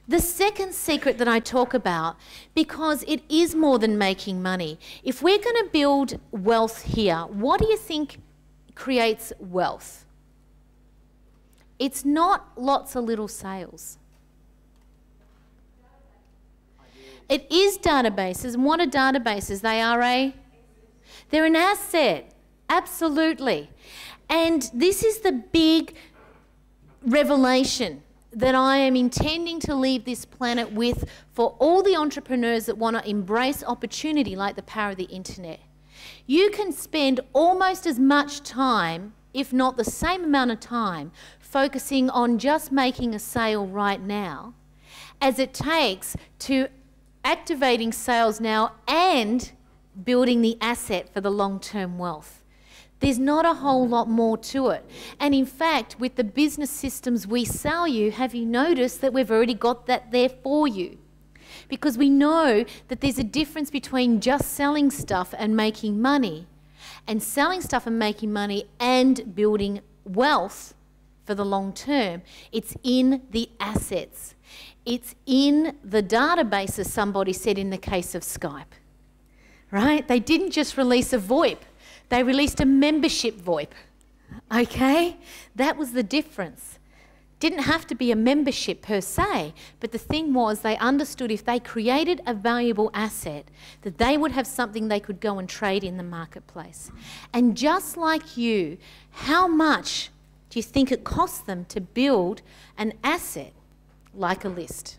The second secret that I talk about, because it is more than making money, if we're going to build wealth here, what do you think creates wealth? It's not lots of little sales. It is databases. And what are databases? They're an asset. Absolutely. And this is the big revelation that I am intending to leave this planet with for all the entrepreneurs that want to embrace opportunity like the power of the internet. You can spend almost as much time, if not the same amount of time, focusing on just making a sale right now as it takes to activating sales now and building the asset for the long-term wealth. There's not a whole lot more to it. And in fact, with the business systems we sell you, have you noticed that we've already got that there for you? Because we know that there's a difference between just selling stuff and making money, and selling stuff and making money and building wealth for the long term. It's in the assets. It's in the database, as somebody said in the case of Skype, right? They didn't just release a VoIP. They released a membership VoIP, okay? That was the difference. Didn't have to be a membership per se, but the thing was they understood if they created a valuable asset, that they would have something they could go and trade in the marketplace. And just like you, how much do you think it costs them to build an asset like a list?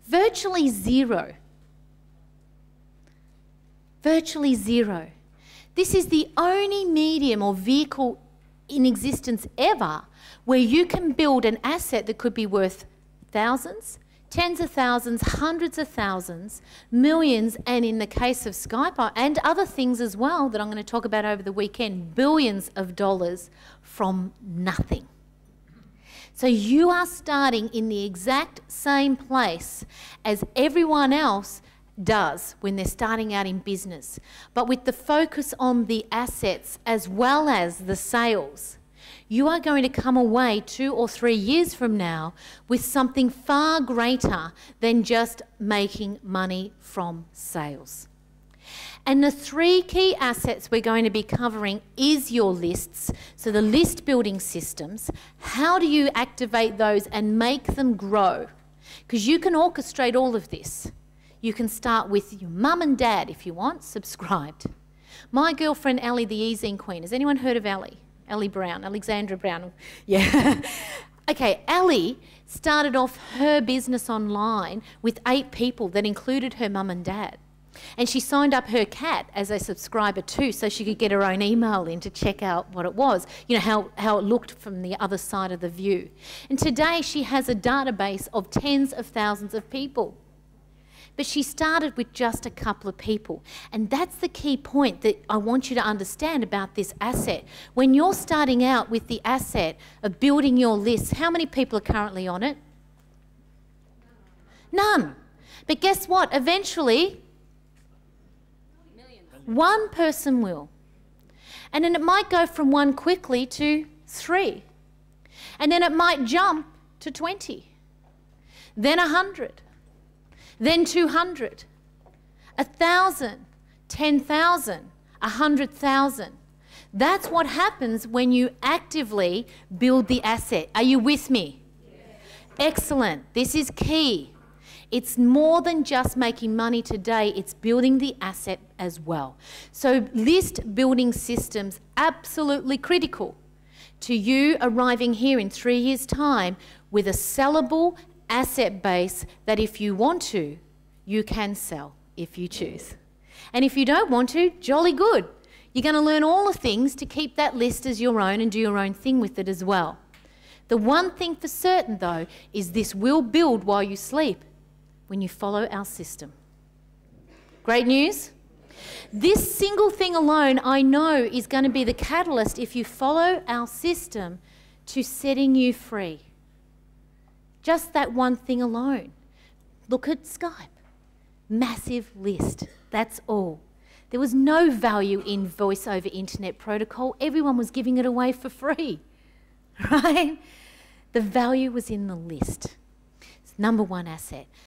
Virtually zero. Virtually zero. This is the only medium or vehicle in existence ever where you can build an asset that could be worth thousands, tens of thousands, hundreds of thousands, millions, and in the case of Skype and other things as well that I'm going to talk about over the weekend, billions of dollars from nothing. So you are starting in the exact same place as everyone else does when they're starting out in business, but with the focus on the assets as well as the sales. You are going to come away 2 or 3 years from now with something far greater than just making money from sales. And the 3 key assets we're going to be covering is your lists. So the list building systems, how do you activate those and make them grow? Because you can orchestrate all of this. You can start with your mum and dad if you want, subscribed. My girlfriend Ellie, the e-zine queen. Has anyone heard of Ellie? Ellie Brown, Alexandra Brown. Yeah. Okay, Ellie started off her business online with 8 people that included her mum and dad. And she signed up her cat as a subscriber too, so she could get her own email in to check out what it was, you know, how it looked from the other side of the view. And today she has a database of tens of thousands of people. But she started with just a couple of people. And that's the key point that I want you to understand about this asset. When you're starting out with the asset of building your list, how many people are currently on it? None. But guess what? Eventually, one person will. And then it might go from 1 quickly to 3. And then it might jump to 20. Then 100. Then 200, 1,000, 10,000, 100,000. That's what happens when you actively build the asset. Are you with me? Yes. Excellent. This is key. It's more than just making money today, it's building the asset as well. So list building systems, absolutely critical to you arriving here in 3 years' time with a sellable asset base that if you want to, you can sell if you choose. And if you don't want to, jolly good. You're going to learn all the things to keep that list as your own and do your own thing with it as well. The one thing for certain though is this will build while you sleep when you follow our system. Great news? This single thing alone I know is going to be the catalyst if you follow our system to setting you free. Just that one thing alone. Look at Skype. Massive list. That's all. There was no value in voice over internet protocol. Everyone was giving it away for free. Right? The value was in the list. It's number one asset.